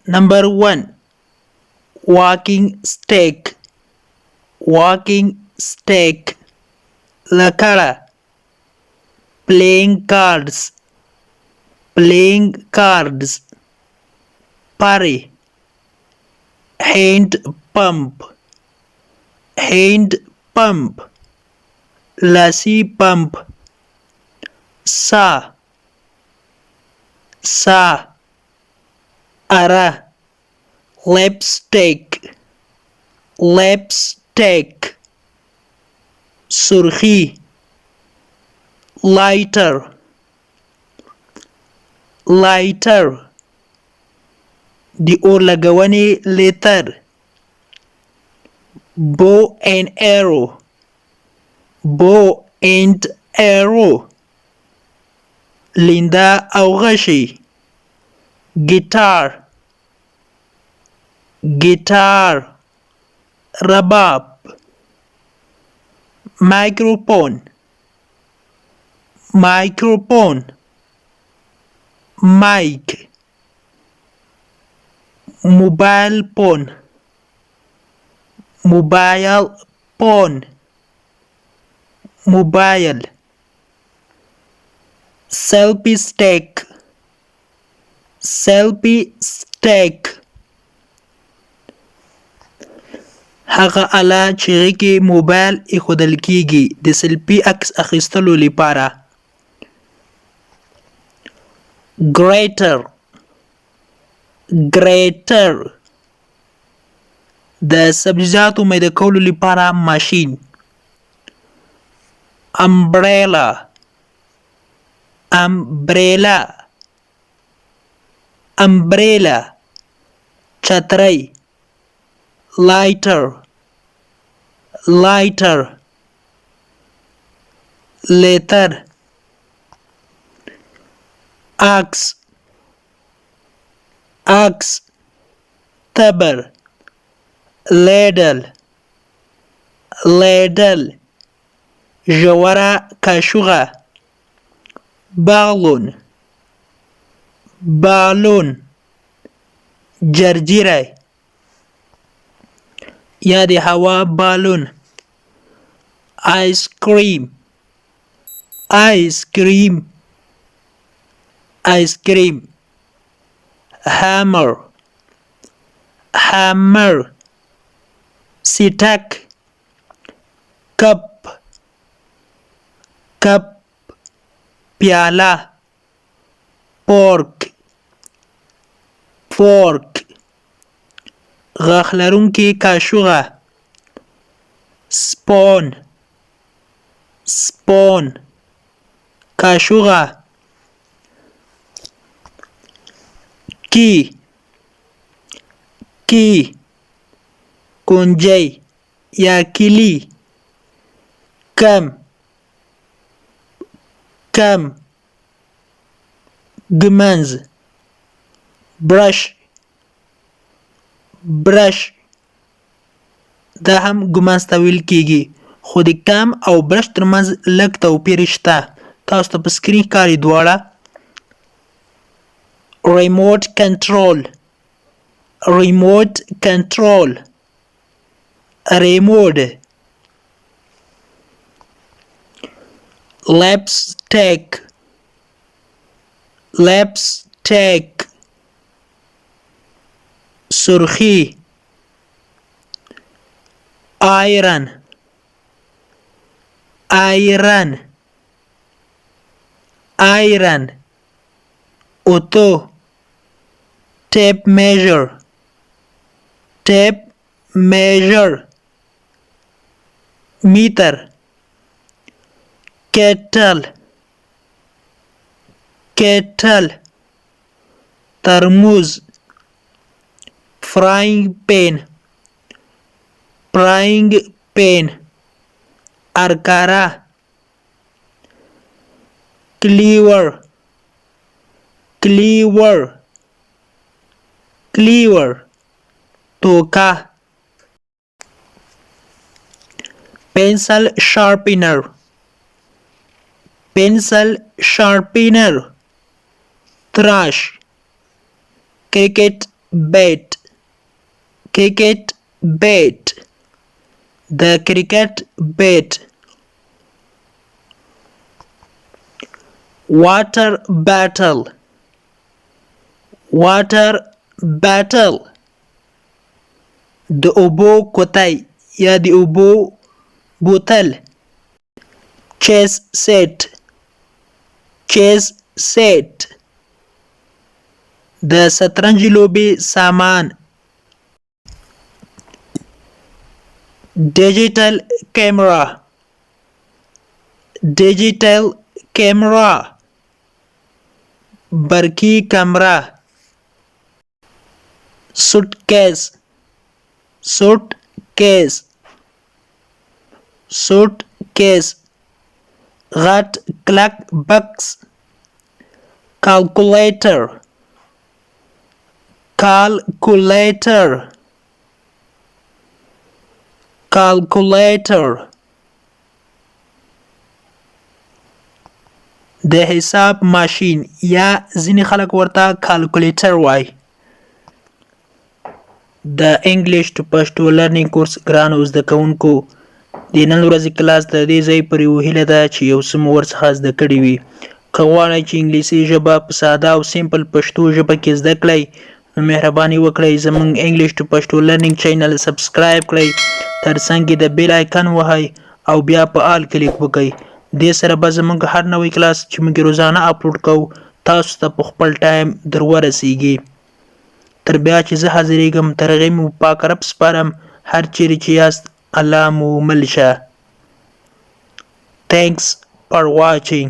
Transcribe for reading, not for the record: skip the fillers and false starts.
Number 1. Walking stick. Walking stick. لکړه. Playing cards. Playing cards. Parry. Hand pump. Hand pump. Lassie pump. Saw. Saw. Ara. Lipstick. Lipstick. Surhi. Lighter. Lighter. د اور لګونې لیتر. Bow and arrow. Bow and arrow. لیندا او غشي. Guitar. Guitar. رباب. Microphone. Microphone. Mic. Mobile phone. Mobile phone. Mobile. Selfie stick. Selfie stick. هغه آله چې هغې کې موبایل ایښودل کیږي د سلفي عکس اخیستلو لپاره. Greater. Greater. د سبزیجاتو میده کولو لپاره ماشین. Umbrella. Umbrella. Umbrella. چترۍ. Lighter. Lighter. Letter. Axe. Axe. تبر. Ladle. Ladle. ژوره کاشوغه. Balloon. Balloon. جرجیره یا د هوا بالون. Ice cream. Ice cream. Ice cream. Hammer. Hammer. Sitak. Cup. Cup. پیاله. Pork. Fork. غاښ لرونکې کاشوغه. Spoon. Spoon. کاشوغه. Key. Key. کنجی یا کلی. کم. کم. ګمنځ. Brush. Brush. دا هم ګمنځ ته ویل کیږي خو د کم او برش ترمنځ لږ توپیر شته. تاسو ته په سکرین ښکاري دواړه. Remote control. Remote control. Remote. Lipstick. Lipstick. سرخی. Iron. Iron. Iron. Auto. Tape measure. Tape measure. Meter. Kettle. Kettle. ترموز. Frying pan. Frying pan. Arkara. Cleaver. Cleaver. Cleaver. Toka. Pencil sharpener. Pencil sharpener. Trash. Cricket bat. Kick it, bat. The cricket bat. Water battle. Water battle. د اوبو کوتای یا د اوبو بوتل. Chess set. Chess set. د شطرنج لوبې سامان. Digital camera. Digital camera. برقی کمره. Suitcase. Suitcase. Suitcase. غټ کلک بکس. Calculator. Calculator. Calculator. د حساب ماشین یا ځینې خلک ورته کالکولیټر وایي. د انګلیش ټو پښتو لرنینګ کورس ګرانو زده کوونکو د نن ورځې کلاس د دې ځای پورې یو هیله ده چې یو څه مو ورڅخه زده کړي وي. که غواړئ چې انګلیسي ژبه په ساده او سیمپل پښتو ژبه کې زده کړئ نو مهرباني وکړئ زموږ انګلیش ټو پښتو لرنینګ چینل سبسکرایب کړئ، ترڅنګ یې د بیل آیکن وهئ او بیا په آل کلیک وکړئ. دې سره به زموږ هر نوی کلاس چې موږ روزانه اپلوډ کوو تاسو ته په خپل ټایم در ورسیږي. تر بیا چې زه حاضریږم تر هغې مو پاک رب سپارم. هر چیرې چې یاست الله مو مل شه. Thanks for watching.